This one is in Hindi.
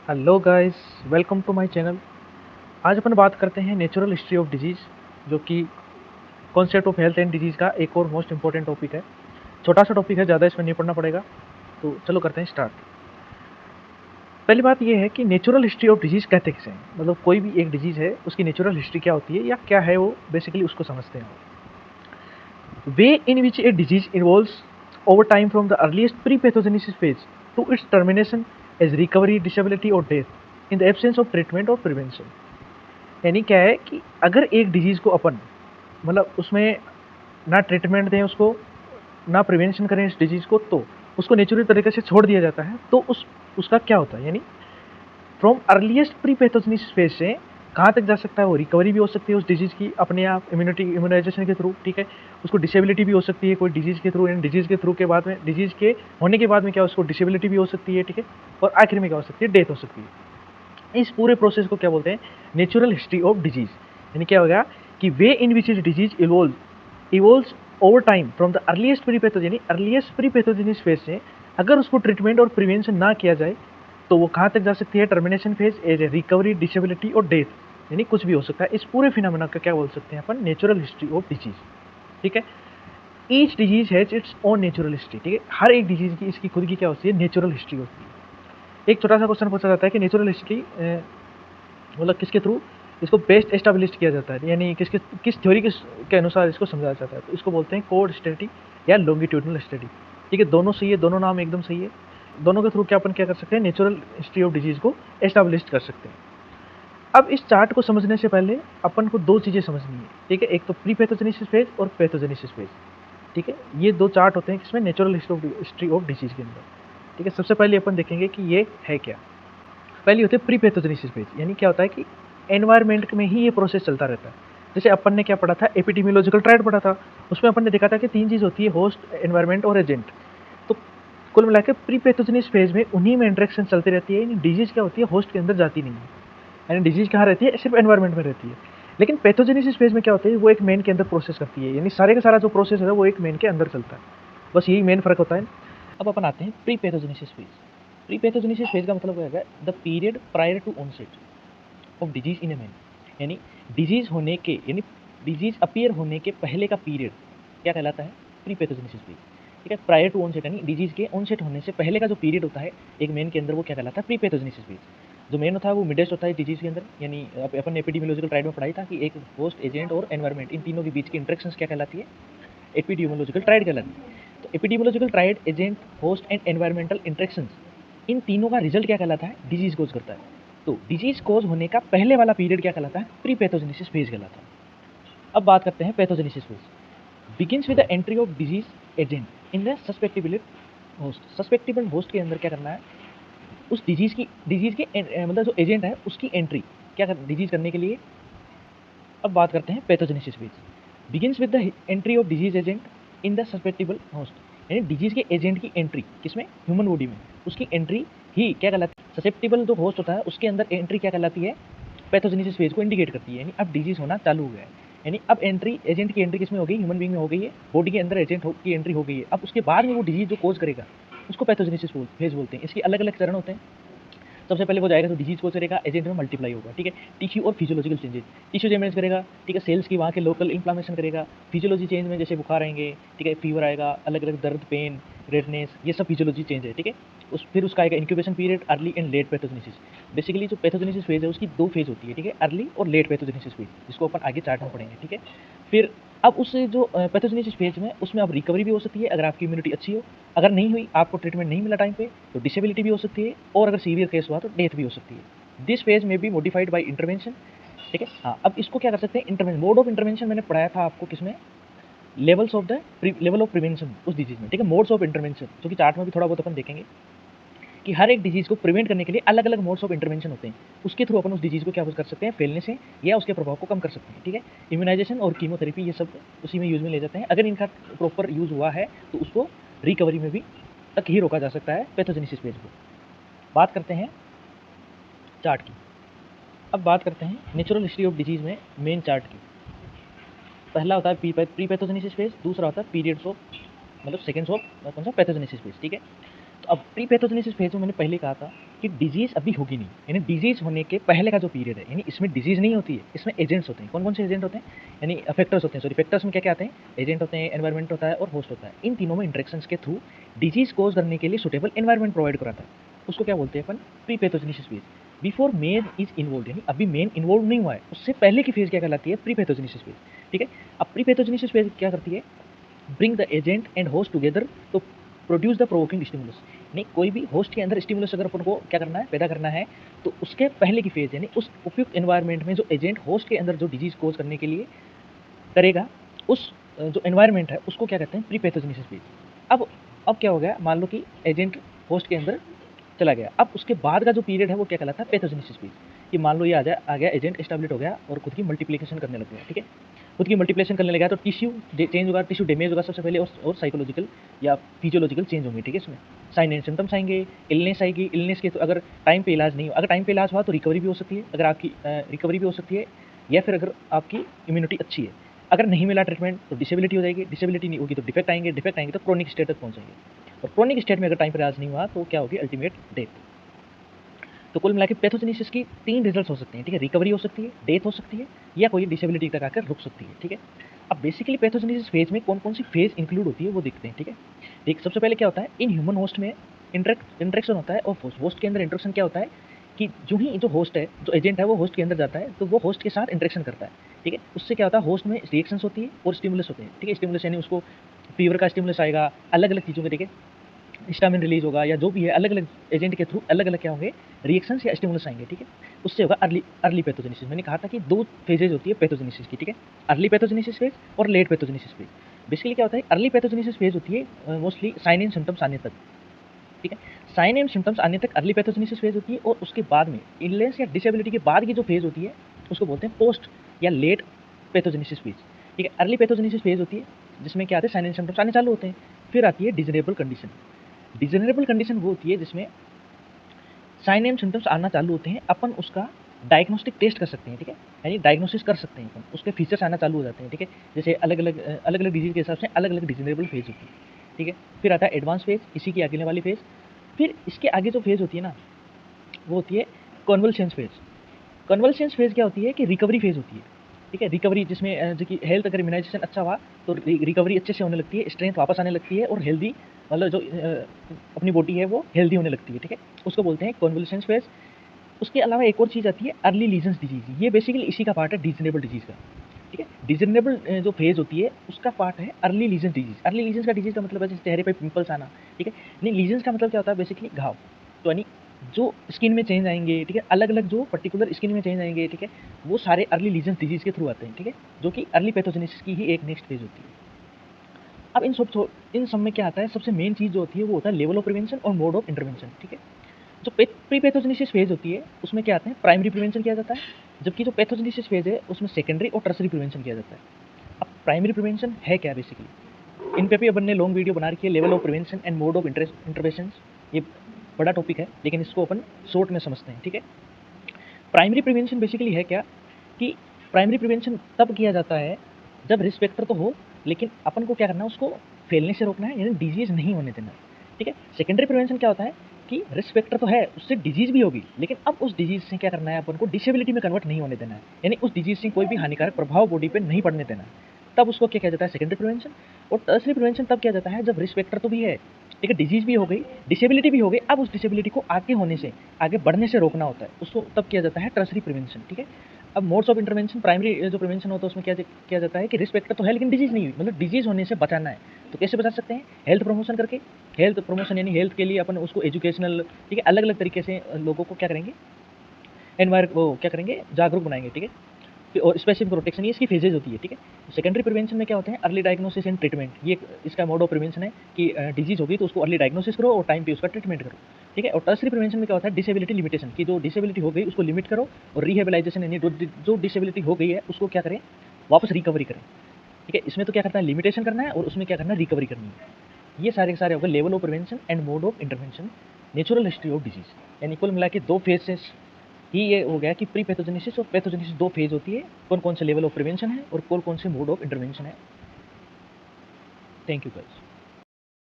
Hello guys, welcome to my channel. आज अपन बात करते हैं नेचुरल हिस्ट्री ऑफ डिजीज़, जो कि concept of health and disease का एक और मोस्ट इंपॉर्टेंट टॉपिक है। छोटा सा टॉपिक है, ज़्यादा इसमें नहीं पढ़ना पड़ेगा। तो चलो करते हैं स्टार्ट। पहली बात ये है कि नेचुरल हिस्ट्री ऑफ डिजीज़ कहते किसे हैं, मतलब कोई भी एक डिजीज़ है उसकी नेचुरल हिस्ट्री क्या होती है या क्या है, वो बेसिकली उसको समझते हैं। Way in which a disease involves over time from the earliest pre pathogenesis phase to its termination as recovery, disability और death in the absence of treatment और प्रिवेंशन। यानी क्या है कि अगर एक डिजीज़ को अपन मतलब उसमें ना ट्रीटमेंट दें उसको, ना प्रिवेंशन करें इस डिजीज़ को, तो उसको नेचुरल तरीके से छोड़ दिया जाता है, तो उसका क्या होता है, यानी फ्रॉम अर्लीस्ट प्री पैथोजेनिसिस फेज से कहाँ तक जा सकता है, वो रिकवरी भी हो सकती है उस डिजीज़ की अपने आप इम्यूनाइजेशन के थ्रू, ठीक है। उसको डिसेबिलिटी भी हो सकती है कोई डिजीज़ के थ्रू, एंड डिजीज़ के थ्रू के बाद में, डिजीज़ के होने के बाद में क्या, उसको डिसेबिलिटी भी हो सकती है, ठीक है। और आखिर में क्या हो सकती है, डेथ हो सकती है। इस पूरे प्रोसेस को क्या बोलते हैं, नेचुरल हिस्ट्री ऑफ डिजीज। यानी क्या हो गया कि way in which is disease evolves over time from the earliest pre pathogenic, earliest pre pathogenic phase से अगर उसको ट्रीटमेंट और प्रिवेंशन ना किया जाए तो वो कहाँ तक जा सकती है, termination phase, as a recovery, disability और डेथ, यानी कुछ भी हो सकता है। इस पूरे फिनोमेना का क्या बोल सकते हैं अपन, नेचुरल हिस्ट्री ऑफ डिजीज, ठीक है। Each disease has its own natural history, ठीक है। हर एक डिजीज की इसकी खुद की क्या होती है, नेचुरल हिस्ट्री होती है। एक छोटा सा क्वेश्चन पूछा जाता है कि नेचुरल हिस्ट्री मतलब किसके थ्रू इसको बेस्ट एस्टेब्लिश किया जाता है, यानी किस थ्योरी के अनुसार इसको समझाया जाता है, तो इसको बोलते हैं कोड स्टडी या लॉन्गिट्यूडनल स्टडी, ठीक है। दोनों सही है, दोनों नाम एकदम सही है। दोनों के थ्रू क्या अपन क्या कर सकते हैं, नेचुरल हिस्ट्री ऑफ डिजीज को एस्टेब्लिश कर सकते हैं। अब इस चार्ट को समझने से पहले अपन को दो चीज़ें समझनी है, ठीक है। एक तो प्री पैथोजेनेसिस फेज और पैथोजेनेसिस फेज, ठीक है। ये दो चार्ट होते हैं किसमें, नेचुरल हिस्ट्री ऑफ डिजीज के अंदर, ठीक है। सबसे पहले अपन देखेंगे कि ये है क्या। पहली होती है प्री पैथोजेनेसिस फेज, यानी क्या होता है कि एनवायरनमेंट में ही ये प्रोसेस चलता रहता है। जैसे अपन ने क्या पढ़ा था, एपिडेमियोलॉजिकल ट्रायड पढ़ा था, उसमें अपन ने देखा था कि तीन चीज़ होती है, होस्ट, एनवायरनमेंट और एजेंट। तो कुल मिलाकर प्री पैथोजेनिस फेज में उन्हीं में इंटरेक्शन चलती रहती है, यानी डिजीज क्या होती है, होस्ट के अंदर जाती नहीं है, यानी डिजीज कहाँ रहती है, सिर्फ एनवायरनमेंट में रहती है। लेकिन पैथोजेनेसिस फेज में क्या होता है, वो एक मेन के अंदर प्रोसेस करती है, यानी सारे का सारा जो प्रोसेस है वो एक मेन के अंदर चलता है। बस यही मेन फर्क होता है। अब अपन आते हैं pre pathogenesis phase. Pre pathogenesis phase का मतलब क्या है, the period prior to onset of disease in a man, यानी डिजीज होने के, यानी डिजीज अपीयर होने के पहले का पीरियड क्या कहलाता है, प्री पैथोजेनेसिस फेज, ठीक है। प्रायर टू ऑनसेट यानी डिजीज के ऑनसेट होने से पहले का जो पीरियड होता है एक मेन के अंदर, वो क्या कहलाता है, प्री पैथोजेनेसिस फेज। जो मेन होता है वो मिडेस्ट होता है डिजीज के अंदर, यानी अपन एपिडेमियोलॉजिकल ट्रायड में पढ़ाई था कि एक होस्ट, एजेंट और एनवायरनमेंट, इन तीनों के बीच की इंटरेक्शंस क्या कहलाती है, एपिडेमियोलॉजिकल ट्रायड कहलाती है। तो epidemiological triad, agent, host and environmental interactions, इन तीनों का रिजल्ट क्या कहलाता है, डिजीज कोज करता है। तो डिजीज कोज होने का पहले वाला पीरियड क्या कहलाता है, प्री पैथोजेनेसिस फेज कहलाता है। अब बात करते हैं pathogenesis phase. Begins with the entry of disease agent in the susceptible host. Susceptible host के अंदर क्या करना है, उस डिजीज के मतलब जो एजेंट है उसकी एंट्री क्या कर डिजीज करने के लिए। अब बात करते हैं pathogenesis phase. Begins with the entry of disease agent in the susceptible host, यानी डिजीज के एजेंट की एंट्री किसमें, ह्यूमन बॉडी में, उसकी एंट्री ही क्या कहलाती है, ससेप्टेबल जो होस्ट होता है उसके अंदर एंट्री क्या कहलाती है, पैथोजेनेसिस फेज को इंडिकेट करती है। यानी अब डिजीज होना चालू हो गया है, यानी अब एंट्री, एजेंट की एंट्री किसमें हो गई, ह्यूमन बीइंग में हो गई है, बॉडी के अंदर एजेंट की एंट्री हो गई है। अब उसके बाद में वो डिजीज जो कोज करेगा उसको पैथोजेनेसिस फेज बोलते हैं। इसके अलग अलग चरण होते हैं। सबसे पहले वो जाएगा तो डिजीज को करेगा, एजेंट में मल्टीप्लाई होगा, ठीक है। टिश्यू और फिजियोलॉजिकल चेंजेस, टिश्यू डैमेज करेगा, ठीक है, सेल्स की वहाँ के लोकल इन्फ्लामेशन करेगा। फिजियोलॉजी चेंज में जैसे बुखार आएंगे, ठीक है, फीवर आएगा, अलग अलग दर्द, पेन, रेडनेस, ये सब फिजियोलॉजी चेंज है, ठीक है। फिर उसका आएगा incubation period, early and let pathogenesis. Basically जो पैथोजेनेसिस फेज है उसकी दो फेज होती है, ठीक है, अर्ली और लेट पैथोजेनेसिस फेज, जिसको अपन आगे चार्ट में पढ़ेंगे, ठीक है। फिर अब उस जो पैथोजेनेसिस फेज में, उसमें अब रिकवरी भी हो सकती है अगर आपकी इम्यूनिटी अच्छी हो, अगर नहीं हुई, आपको ट्रीटमेंट नहीं मिला टाइम पे, तो डिसेबिलिटी भी हो सकती है, और अगर सीवियर केस हुआ तो डेथ भी हो सकती है। दिस फेज में बी मॉडिफाइड बाय इंटरवेंशन, ठीक है। हाँ, अब इसको क्या कर सकते हैं, इंटरवेंशन, मोड ऑफ इंटरवेंशन मैंने पढ़ाया था आपको किसमें, levels of the level of prevention उस डिजीज में, ठीक है। मोड्स ऑफ इंटरवेंशन जो कि चार्ट में भी थोड़ा बहुत अपन देखेंगे कि हर एक डिजीज को प्रिवेंट करने के लिए अलग अलग मोड्स ऑफ इंटरवेंशन होते हैं। उसके थ्रू अपन उस डिजीज को क्या कर सकते हैं, फैलने से या उसके प्रभाव को कम कर सकते हैं, ठीक है। इम्यूनाइजेशन और कीमोथेरेपी ये सब उसी में यूज में ले जाते हैं। अगर इनका प्रॉपर यूज हुआ है तो उसको रिकवरी में भी तक ही रोका जा सकता है पैथोजेनेसिस फेज को। बात करते हैं चार्ट की। अब बात करते हैं नेचुरल हिस्ट्री ऑफ डिजीज में मेन चार्ट की। पहला होता है प्री पैथोजेनेसिस फेज, दूसरा होता है पीरियड्स ऑफ, मतलब सेकेंड्स ऑफ कौन सा, पैथोजेनेसिस फेज, ठीक है। तो अब प्री पैथोजेनेसिस फेज में मैंने पहले कहा था कि डिजीज़ अभी होगी नहीं, यानी डिजीज़ होने के पहले का जो पीरियड है, यानी इसमें डिजीज़ नहीं होती है, इसमें एजेंट्स होते हैं। कौन-कौन से एजेंट होते हैं? यानी फैक्टर्स होते हैं, सॉरी फैक्टर्स में क्या-क्या आते हैं? एजेंट होते हैं, एनवायरनमेंट होता है और होस्ट होता है। इन तीनों में इंटरेक्शंस के थ्रू डिजीज़ कॉज़ करने के लिए सूटेबल एनवायरनमेंट प्रोवाइड कराता है। उसको क्या बोलते हैं अपन? Pre pathogenesis phase. Before man is involved, यानी अभी मेन इन्वॉल्व नहीं हुआ है, उससे पहले की फेज़ क्या कहलाती है? Pre pathogenesis phase. ठीक है? अब प्री पैथोजेनेसिस फेज़ क्या करती है? Bring the agent and host together to produce the provoking stimulus. नहीं, कोई भी होस्ट के अंदर स्टिमुलस अगर अपन को क्या करना है, पैदा करना है, तो उसके पहले की फेज यानी उस उपयुक्त एनवायरनमेंट में जो एजेंट होस्ट के अंदर जो डिजीज कोज करने के लिए करेगा, उस जो एनवायरनमेंट है उसको क्या कहते हैं? Pre pathogenesis phase. अब क्या हो गया, मान लो कि एजेंट होस्ट के अंदर चला गया, अब उसके बाद का जो पीरियड है वो क्या कहलाता है? Pathogenesis phase. कि मान लो ये आ गया एजेंट एस्टेब्लिश हो गया और खुद की मल्टीप्लिकेशन करने लग गया। ठीक है? खुद की मल्टीप्लिकेशन करने लगा तो टिश्यू चेंज होगा, टिश्यू डैमेज होगा सबसे पहले, और साइकोलॉजिकल या फिजियोलॉजिकल चेंज होंगे। ठीक है? इसमें साइन एंड सिम्टम्स आएंगे, इलनेस आएगी, इलनेस के तो अगर टाइम पे इलाज नहीं हो, अगर टाइम पे इलाज हुआ तो रिकवरी भी हो सकती है, अगर आपकी रिकवरी भी हो सकती है, या फिर अगर आपकी इम्यूनिटी अच्छी है। अगर नहीं मिला ट्रीटमेंट तो डिसेबिलिटी हो जाएगी, डिसेबिलिटी नहीं होगी तो डिफेक्ट आएंगे, डिफेक्ट आएंगे तो क्रोनिक स्टेट तक पहुंचेंगे, और क्रोनिक स्टेट में अगर टाइम पर इलाज नहीं हुआ तो क्या होगी? Ultimate death. तो कुल मिला के पैथोजेनेसिस की 3 रिजल्ट्स हो सकते हैं। ठीक है? रिकवरी हो सकती है, डेथ हो सकती है, या कोई डिसेबिलिटी तक आकर रुक सकती है। ठीक है? अब बेसिकली पैथोजेनेसिस फेज में कौन-कौन सी फेज इंक्लूड होती है वो देखते हैं। ठीक है? देख, सबसे पहले क्या होता है, इन ह्यूमन होस्ट में इंटरेक्शन होता है, और होस्ट के अंदर इंटरेक्शन क्या होता है कि जो ही जो होस्ट है, जो एजेंट है, वो होस्ट के अंदर जाता है तो वो होस्ट के साथ इंटरेक्शन करता है। ठीक है? उससे क्या होता है, होस्ट में रिएक्शंस होती है और स्टिमुलस होते हैं। ठीक है? स्टिमुलस यानी उसको फीवर का स्टिमुलस आएगा, अलग-अलग चीज़ों के। ठीक है? हिस्टामिन रिलीज होगा, या जो भी है, अलग-अलग एजेंट के थ्रू अलग-अलग क्या होंगे? रिएक्शंस या स्टिमुलस आएंगे। ठीक है? उससे होगा अर्ली पैथोजेनेसिस। मैंने कहा था कि 2 फेजेज होती है पैथोजेनेसिस की। ठीक है? अर्ली पैथोजेनेसिस फेज और लेट पैथोजेनेसिस फेज। बेसिकली क्या होता है, अर्ली पैथोजेनेसिस फेज होती है मोस्टली साइन एंड सिम्पटम्स आने तक। ठीक है? साइन एंड सिम्पटम्स आने तक अर्ली पैथोजेनेसिस फेज होती है, और उसके बाद में इलनेस या डिसेबिलिटी के बाद की जो फेज होती है उसको बोलते हैं पोस्ट या लेट पैथोजेनेसिस फेज। ठीक है? अर्ली पैथोजेनेसिस फेज होती है जिसमें क्या आते हैं, साइन एंड सिम्पटम्स आने चालू होते हैं। फिर आती है डिजेरेबल कंडीशन। डिजेनरेबल कंडीशन वो होती है जिसमें साइन एंड सिम्टम्स आना चालू होते हैं, अपन उसका डायग्नोस्टिक टेस्ट कर सकते हैं। ठीक है? यानी डायग्नोसिस कर सकते हैं अपन, उसके फीचर्स आना चालू हो जाते हैं। ठीक है? जैसे अलग-अलग डिजीज के हिसाब से अलग-अलग डिजेनरेबल फेज होती है। ठीक है? फिर आता है एडवांस फेज, इसी की आगे वाली फेज। फिर इसके आगे जो फेज होती है ना, वो होती है कन्वल्सेंस फेज। कन्वल्सेंस फेज क्या होती है कि रिकवरी फेज होती है। ठीक है? रिकवरी जिसमें जो कि हेल्थ, अगर इम्यूनाइजेशन अच्छा हुआ तो रिकवरी अच्छे से होने लगती है, स्ट्रेंथ वापस आने लगती है, और हेल्दी, मतलब जो अपनी बॉडी है वो हेल्दी होने लगती है। ठीक है? उसको बोलते हैं कन्वल्सेंस फेज। उसके अलावा एक और चीज़ आती है अर्ली लीजन्स डिजीज। ये बेसिकली इसी का पार्ट है, डिजनेबल डिजीज का। ठीक है? डिजनेबल जो फेज होती है उसका पार्ट है early lesion disease. Early lesions का डिजीज का मतलब है जैसे चेहरे पे पिंपल्स आना। ठीक है? नहीं, लीजन्स का मतलब क्या होता है, बेसिकली घाव। तो यानी जो स्किन में चेंज आएंगे, ठीक है, अलग-अलग जो पर्टिकुलर स्किन में चेंज आएंगे, ठीक है, वो सारे अर्ली लीजन्स डिजीज के थ्रू आते हैं। ठीक है? जो कि अर्ली पैथोजेनेसिस की ही एक नेक्स्ट फेज होती है। अब इन सब में क्या आता है, सबसे मेन चीज़ जो होती है वो होता है लेवल ऑफ प्रिवेंशन और मोड ऑफ इंटरवेंशन। ठीक है? जो प्री पैथोजेनेसिस फेज होती है उसमें क्या आते हैं, प्राइमरी प्रिवेंशन किया जाता है, जबकि जो पैथोजेनेसिस फेज है उसमें सेकेंडरी और टर्सरी प्रिवेंशन किया जाता है। अब प्राइमरी प्रिवेंशन है क्या बेसिकली, इन पे भी अपन ने लॉन्ग वीडियो बना रखी है, level of prevention and mode of intervention. ये बड़ा टॉपिक है लेकिन इसको अपन शॉर्ट में समझते हैं। ठीक है? प्राइमरी प्रिवेंशन बेसिकली है क्या कि प्राइमरी प्रिवेंशन तब किया जाता है जब रिस्क फैक्टर तो हो, लेकिन अपन को क्या करना है, उसको फैलने से रोकना है, यानी डिजीज नहीं होने देना है। ठीक है? सेकेंडरी प्रिवेंशन क्या होता है कि रिस्क फैक्टर तो है, उससे डिजीज भी होगी, लेकिन अब उस डिजीज से क्या करना है, अपन को डिसेबिलिटी में कन्वर्ट नहीं होने देना है, यानी उस डिजीज से कोई भी हानिकारक प्रभाव बॉडी पे नहीं पड़ने देना है। तब उसको क्या किया जाता है, सेकेंडरी प्रिवेंशन। और टर्सरी प्रिवेंशन तब किया जाता है जब रिस्क फैक्टर तो भी है, ठीक है, डिजीज भी हो गई, डिसेबिलिटी भी हो गई, अब उस डिसेबिलिटी को आगे होने से, आगे बढ़ने से रोकना होता है, उसको तब किया जाता है टर्सरी प्रिवेंशन। ठीक है? अब मोड्स ऑफ इंटरवेंशन, प्राइमरी जो प्रिवेंशन होता है उसमें क्या किया जाता है कि रिस्क फैक्टर तो है लेकिन डिजीज नहीं हुई, मतलब डिजीज होने से बचाना है। तो कैसे बचा सकते हैं, हेल्थ प्रमोशन करके। हेल्थ प्रमोशन यानी हेल्थ के लिए अपन उसको एजुकेशनल, ठीक है, अलग अलग तरीके से लोगों को क्या करेंगे, वो क्या करेंगे, जागरूक बनाएंगे। ठीक है? और स्पेसिफिक प्रोटेक्शन, ये इसकी फेजेज होती है। ठीक है? सेकेंडरी प्रिवेंशन में क्या होते हैं, अर्ली डायग्नोसिस एंड ट्रीटमेंट, ये इसका मोड ऑफ प्रिवेंशन है कि डिजीज होगी तो उसको अर्ली डायग्नोसिस करो और टाइम पे उसका ट्रीटमेंट करो। ठीक है? और टर्सरी प्रिवेंशन में क्या होता है, डिसेबिलिटी लिमिटेशन, की जो डिसेबिलिटी हो गई उसको लिमिट करो, और रिहेबिलाइजेशन यानी जो डिसेबिलिटी हो गई है उसको क्या करें, वापस रिकवरी करें। ठीक है? इसमें तो क्या करना है, लिमिटेशन करना है, और उसमें क्या करना है, रिकवरी करनी है। ये सारे के सारे हो गए level of prevention and mode of intervention, natural history of disease. यानी कुल मिला के 2 फेजेस ही ये हो गया कि प्री पैथोजेनेसिस और पैथोजेनेसिस 2 फेज होती है, कौन कौन से लेवल ऑफ प्रिवेंशन है और कौन कौन से मोड ऑफ इंटरवेंशन है। Thank you guys.